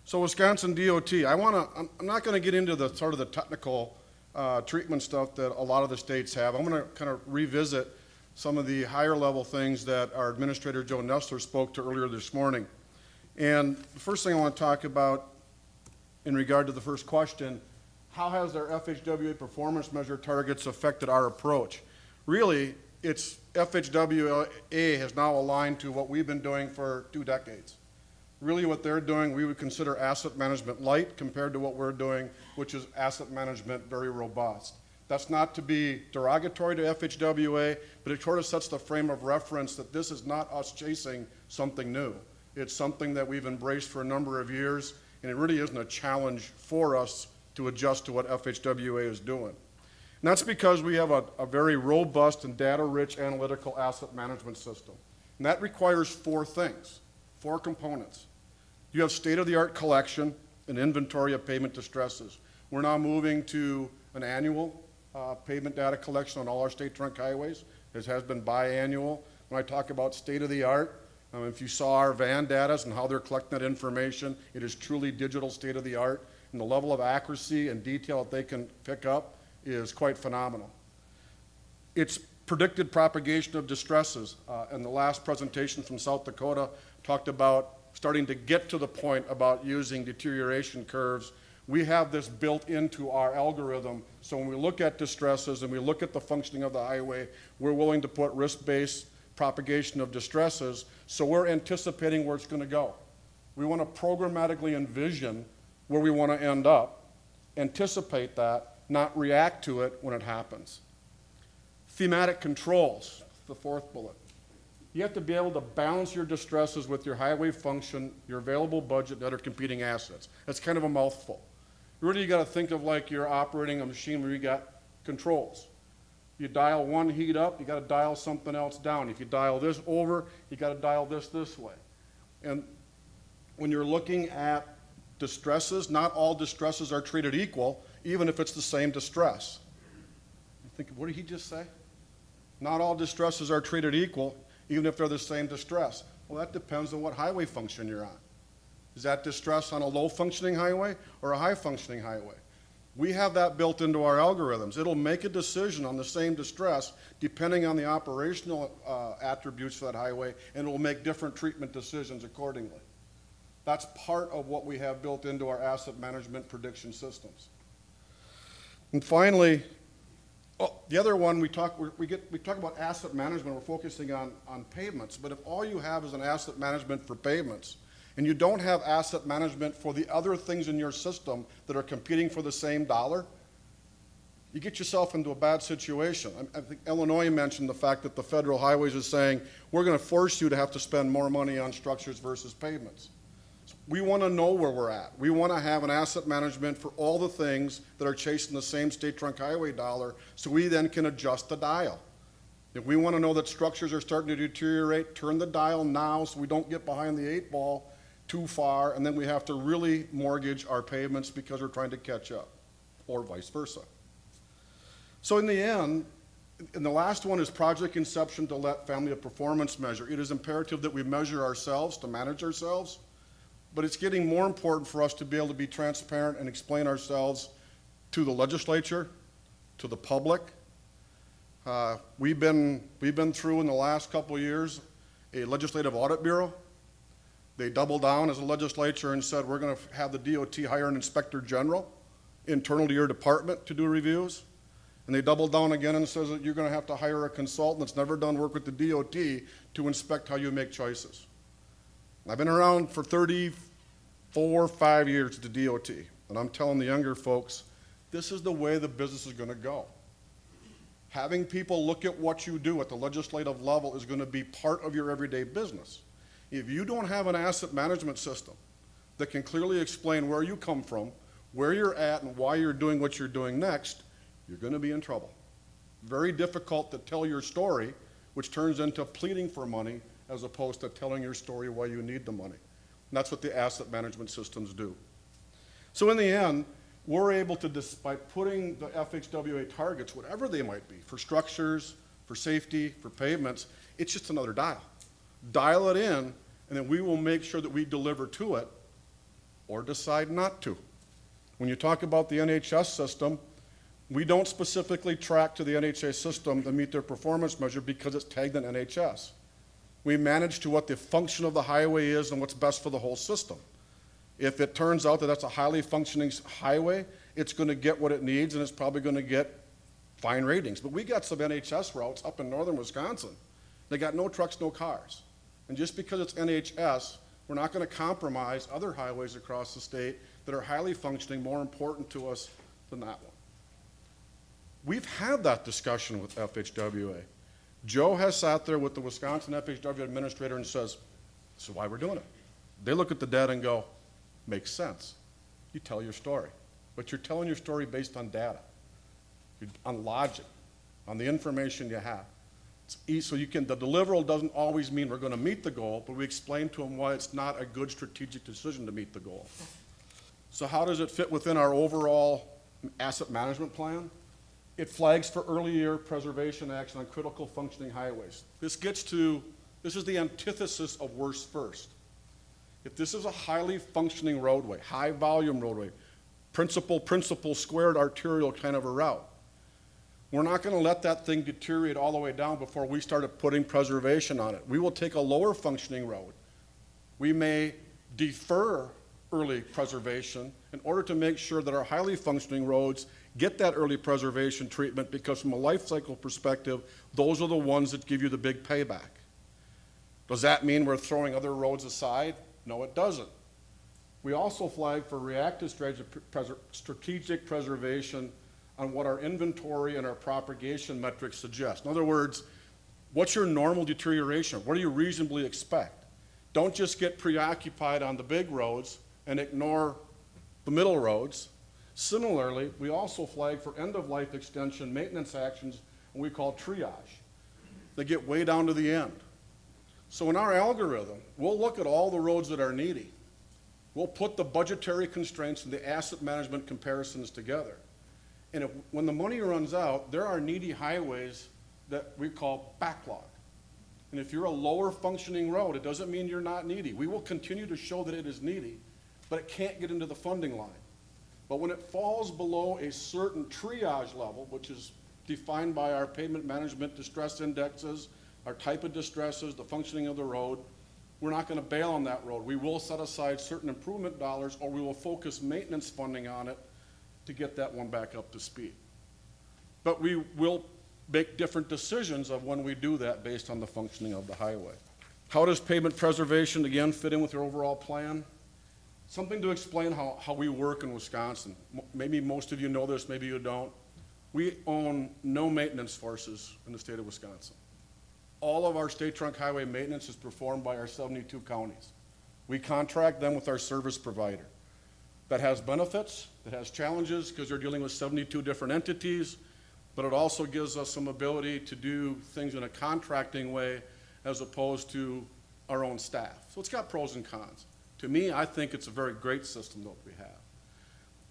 So Wisconsin DOT, I'm not going to get into the sort of the technical treatment stuff that a lot of the states have. I'm going to kind of revisit some of the higher level things that our Administrator Joe Nestler spoke to earlier this morning. And the first thing I want to talk about in regard to the first question, how has our FHWA performance measure targets affected our approach? Really, it's FHWA has now aligned to what we've been doing for 2 decades. Really what they're doing, we would consider asset management light compared to what we're doing, which is asset management very robust. That's not to be derogatory to FHWA, but it sort of sets the frame of reference that this is not us chasing something new. It's something that we've embraced for a number of years, and it really isn't a challenge for us to adjust to what FHWA is doing. And that's because we have a very robust and data-rich analytical asset management system. And that requires 4 things, 4 components. You have state-of-the-art collection and inventory of pavement distresses. We're now moving to an annual pavement data collection on all our state trunk highways. This has been biannual. When I talk about state-of-the-art, if you saw our van data and how they're collecting that information, it is truly digital state-of-the-art, and the level of accuracy and detail that they can pick up is quite phenomenal. It's predicted propagation of distresses. And the last presentation from South Dakota talked about starting to get to the point about using deterioration curves. We have this built into our algorithm, so when we look at distresses and we look at the functioning of the highway, we're willing to put risk-based propagation of distresses, so we're anticipating where it's going to go. We want to programmatically envision where we want to end up, anticipate that, not react to it when it happens. Thematic controls, the 4th bullet. You have to be able to balance your distresses with your highway function, your available budget, and other competing assets. That's kind of a mouthful. Really, you got to think of like you're operating a machine where you got controls. You dial one heat up, you got to dial something else down. If you dial this over, you got to dial this way. And when you're looking at distresses, not all distresses are treated equal, even if it's the same distress. You think, what did he just say? Not all distresses are treated equal, even if they're the same distress. Well, that depends on what highway function you're on. Is that distress on a low-functioning highway or a high-functioning highway? We have that built into our algorithms. It'll make a decision on the same distress depending on the operational attributes for that highway, and it will make different treatment decisions accordingly. That's part of what we have built into our asset management prediction systems. And finally, the other one, we talk about asset management, we're focusing on pavements, but if all you have is an asset management for pavements, and you don't have asset management for the other things in your system that are competing for the same dollar, you get yourself into a bad situation. I think Illinois mentioned the fact that the federal highways is saying, we're going to force you to have to spend more money on structures versus pavements. So we want to know where we're at. We want to have an asset management for all the things that are chasing the same state trunk highway dollar, so we then can adjust the dial. If we want to know that structures are starting to deteriorate, turn the dial now so we don't get behind the 8 ball too far, and then we have to really mortgage our pavements because we're trying to catch up, or vice versa. So in the end, and the last one is project inception to let family of performance measure. It is imperative that we measure ourselves to manage ourselves, but it's getting more important for us to be able to be transparent and explain ourselves to the legislature, to the public. We've been through in the last couple of years a legislative audit bureau. They doubled down as a legislature and said, we're going to have the DOT hire an inspector general internal to your department to do reviews. And they doubled down again and says that you're going to have to hire a consultant that's never done work with the DOT to inspect how you make choices. I've been around for 5 years at the DOT, and I'm telling the younger folks, this is the way the business is going to go. Having people look at what you do at the legislative level is going to be part of your everyday business. If you don't have an asset management system that can clearly explain where you come from, where you're at, and why you're doing what you're doing next, you're going to be in trouble. Very difficult to tell your story, which turns into pleading for money as opposed to telling your story why you need the money. And that's what the asset management systems do. So in the end, we're able to, by putting the FHWA targets, whatever they might be, for structures, for safety, for pavements, it's just another dial. Dial it in, and then we will make sure that we deliver to it or decide not to. When you talk about the NHS system, we don't specifically track to the NHS system to meet their performance measure because it's tagged in NHS. We manage to what the function of the highway is and what's best for the whole system. If it turns out that that's a highly functioning highway, it's going to get what it needs and it's probably going to get fine ratings. But we got some NHS routes up in northern Wisconsin. They got no trucks, no cars. And just because it's NHS, we're not going to compromise other highways across the state that are highly functioning, more important to us than that one. We've had that discussion with FHWA. Joe has sat there with the Wisconsin FHWA administrator and says, this is why we're doing it. They look at the data and go, makes sense. You tell your story. But you're telling your story based on data, on logic, on the information you have. So the deliverable doesn't always mean we're going to meet the goal, but we explain to them why it's not a good strategic decision to meet the goal. So how does it fit within our overall asset management plan? It flags for early year preservation action on critical functioning highways. This is the antithesis of worst first. If this is a highly functioning roadway, high volume roadway, principal squared arterial kind of a route, we're not going to let that thing deteriorate all the way down before we started putting preservation on it. We will take a lower functioning road. We may defer early preservation in order to make sure that our highly functioning roads get that early preservation treatment, because from a life cycle perspective, those are the ones that give you the big payback. Does that mean we're throwing other roads aside? No, it doesn't. We also flag for reactive strategic preservation on what our inventory and our propagation metrics suggest. In other words, what's your normal deterioration? What do you reasonably expect? Don't just get preoccupied on the big roads and ignore the middle roads. Similarly, we also flag for end-of-life extension maintenance actions, and we call triage. They get way down to the end. So in our algorithm, we'll look at all the roads that are needy. We'll put the budgetary constraints and the asset management comparisons together. And when the money runs out, there are needy highways that we call backlog. And if you're a lower functioning road, it doesn't mean you're not needy. We will continue to show that it is needy, but it can't get into the funding line. But when it falls below a certain triage level, which is defined by our pavement management distress indexes, our type of distresses, the functioning of the road, we're not going to bail on that road. We will set aside certain improvement dollars, or we will focus maintenance funding on it to get that one back up to speed. But we will make different decisions of when we do that based on the functioning of the highway. How does pavement preservation, again, fit in with your overall plan? Something to explain how we work in Wisconsin. Maybe most of you know this, maybe you don't. We own no maintenance forces in the state of Wisconsin. All of our state trunk highway maintenance is performed by our 72 counties. We contract them with our service provider. That has benefits, that has challenges, because they're dealing with 72 different entities, but it also gives us some ability to do things in a contracting way as opposed to our own staff. So it's got pros and cons. To me, I think it's a very great system that we have.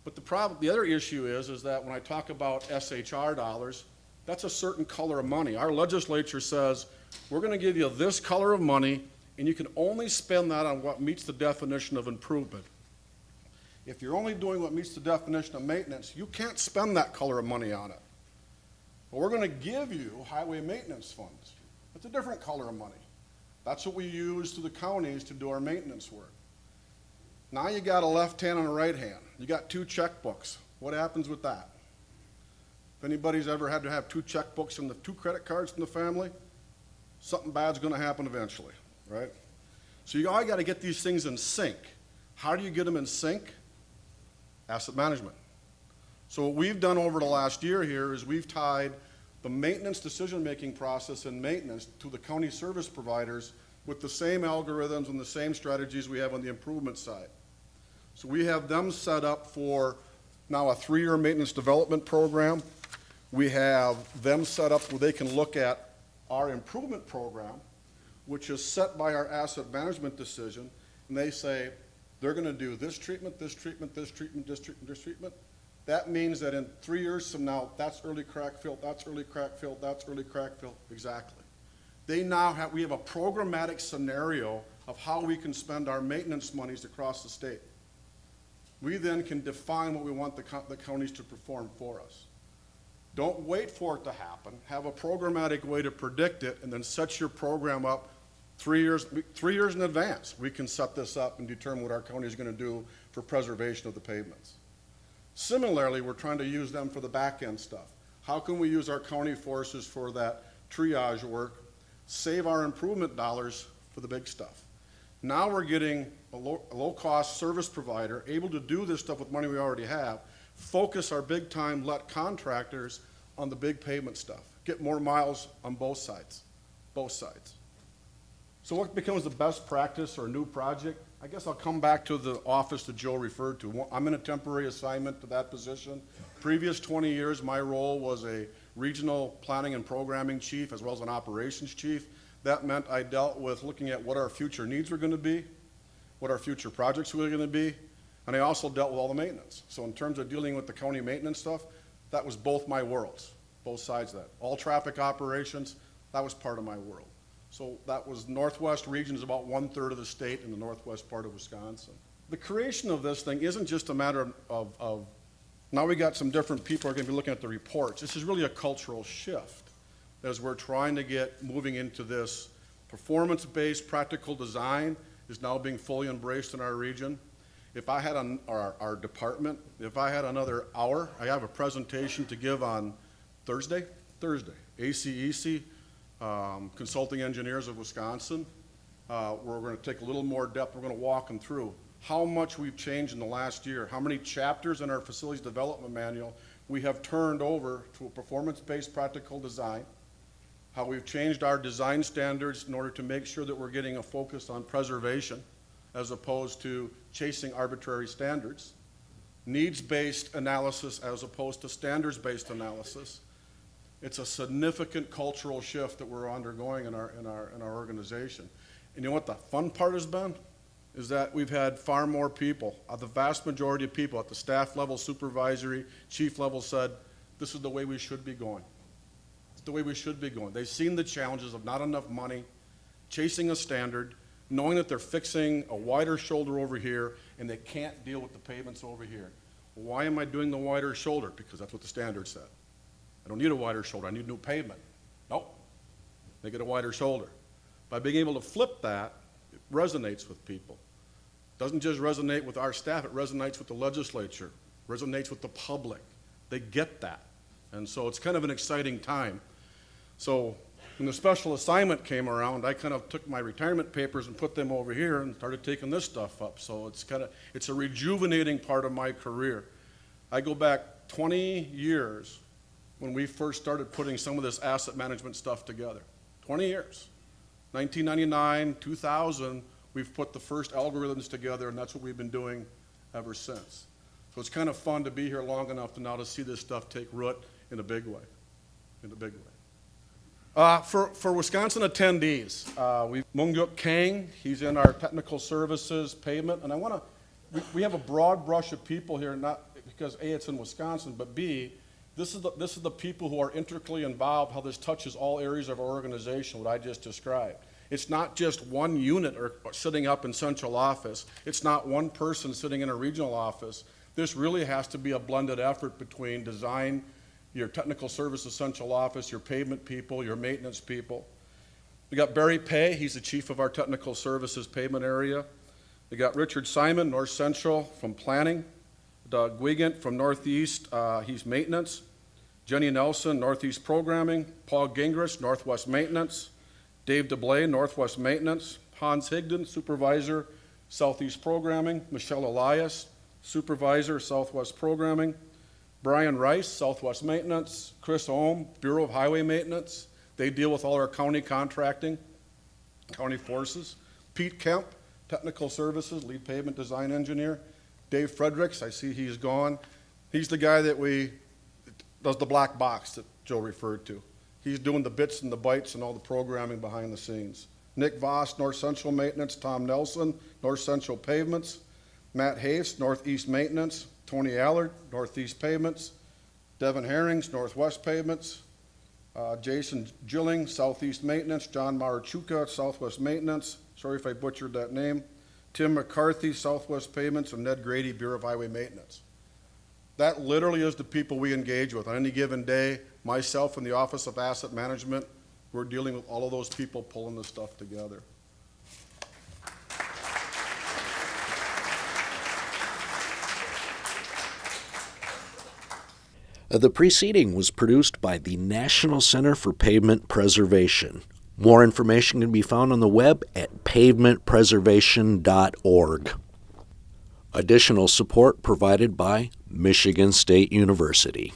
But the other issue is that when I talk about SHR dollars, that's a certain color of money. Our legislature says, we're going to give you this color of money, and you can only spend that on what meets the definition of improvement. If you're only doing what meets the definition of maintenance, you can't spend that color of money on it. But we're going to give you highway maintenance funds. That's a different color of money. That's what we use to the counties to do our maintenance work. Now you got a left hand and a right hand. You got two checkbooks. What happens with that? If anybody's ever had to have two checkbooks and the two credit cards in the family, something bad's going to happen eventually, right? So you all got to get these things in sync. How do you get them in sync? Asset management. So what we've done over the last year here is we've tied the maintenance decision-making process and maintenance to the county service providers with the same algorithms and the same strategies we have on the improvement side. So we have them set up for now a 3-year maintenance development program. We have them set up where they can look at our improvement program, which is set by our asset management decision, and they say they're going to do this treatment, this treatment, this treatment, this treatment, this treatment. That means that in 3 years from now, that's early crack fill, that's early crack fill, that's early crack fill. Exactly. We have a programmatic scenario of how we can spend our maintenance monies across the state. We then can define what we want the counties to perform for us. Don't wait for it to happen. Have a programmatic way to predict it, and then set your program up 3 years in advance. We can set this up and determine what our county is going to do for preservation of the pavements. Similarly, we're trying to use them for the back end stuff. How can we use our county forces for that triage work, save our improvement dollars for the big stuff? Now we're getting a low-cost service provider able to do this stuff with money we already have, focus our big-time let contractors on the big pavement stuff, get more miles on both sides, So what becomes the best practice or a new project? I guess I'll come back to the office that Joe referred to. I'm in a temporary assignment to that position. Previous 20 years, my role was a regional planning and programming chief as well as an operations chief. That meant I dealt with looking at what our future needs were going to be, what our future projects were going to be, and I also dealt with all the maintenance. So in terms of dealing with the county maintenance stuff, that was both my worlds, both sides of that. All traffic operations, that was part of my world. So that was northwest region is about 1/3 of the state in the northwest part of Wisconsin. The creation of this thing isn't just a matter of now we got some different people who are going to be looking at the reports. This is really a cultural shift as we're trying to get moving into this performance-based practical design is now being fully embraced in our region. If I had our department, if I had another hour, I have a presentation to give on Thursday, ACEC, Consulting Engineers of Wisconsin. We're going to take a little more depth. We're going to walk them through how much we've changed in the last year, how many chapters in our facilities development manual we have turned over to a performance-based practical design, how we've changed our design standards in order to make sure that we're getting a focus on preservation as opposed to chasing arbitrary standards, needs-based analysis as opposed to standards-based analysis. It's a significant cultural shift that we're undergoing in our organization. And you know what the fun part has been? Is that we've had far more people, the vast majority of people at the staff level, supervisory, chief level said, this is the way we should be going. It's the way we should be going. They've seen the challenges of not enough money, chasing a standard, knowing that they're fixing a wider shoulder over here and they can't deal with the pavements over here. Why am I doing the wider shoulder? Because that's what the standard said. I don't need a wider shoulder, I need new pavement. Nope, they get a wider shoulder. By being able to flip that, it resonates with people. It doesn't just resonate with our staff, it resonates with the legislature, resonates with the public. They get that. And so it's kind of an exciting time. So when the special assignment came around, I kind of took my retirement papers and put them over here and started taking this stuff up. So it's a rejuvenating part of my career. I go back 20 years when we first started putting some of this asset management stuff together. 20 years. 1999, 2000, we've put the first algorithms together, and that's what we've been doing ever since. So it's kind of fun to be here long enough to now to see this stuff take root in a big way, For Wisconsin attendees, Mungyuk Kang, he's in our technical services pavement, and we have a broad brush of people here, not because A, it's in Wisconsin, but B, this is the people who are intricately involved, how this touches all areas of our organization, what I just described. It's not just one unit or sitting up in central office. It's not one person sitting in a regional office. This really has to be a blended effort between design, your technical services central office, your pavement people, your maintenance people. We got Barry Pay, he's the chief of our technical services pavement area. We got Richard Simon, North Central from planning. Doug Wiegand from Northeast, he's maintenance. Jenny Nelson, Northeast programming. Paul Gingrich, Northwest maintenance. Dave DeBlay, Northwest maintenance. Hans Higdon, supervisor, Southeast programming. Michelle Elias, supervisor, Southwest programming. Brian Rice, Southwest maintenance. Chris Ohm, Bureau of Highway maintenance. They deal with all our county contracting, county forces. Pete Kemp, technical services, lead pavement design engineer. Dave Fredericks, I see he's gone. He's the guy that does the black box that Joe referred to. He's doing the bits and the bytes and all the programming behind the scenes. Nick Voss, North Central Maintenance. Tom Nelson, North Central Pavements. Matt Hayes, Northeast Maintenance. Tony Allard, Northeast Pavements. Devin Herrings, Northwest Pavements. Jason Gilling, Southeast Maintenance. John Marachuka, Southwest Maintenance. Sorry if I butchered that name. Tim McCarthy, Southwest Pavements, and Ned Grady, Bureau of Highway Maintenance. That literally is the people we engage with. On any given day, myself and the Office of Asset Management, we're dealing with all of those people pulling this stuff together. The preceding was produced by the National Center for Pavement Preservation. More information can be found on the web at pavementpreservation.org. Additional support provided by Michigan State University.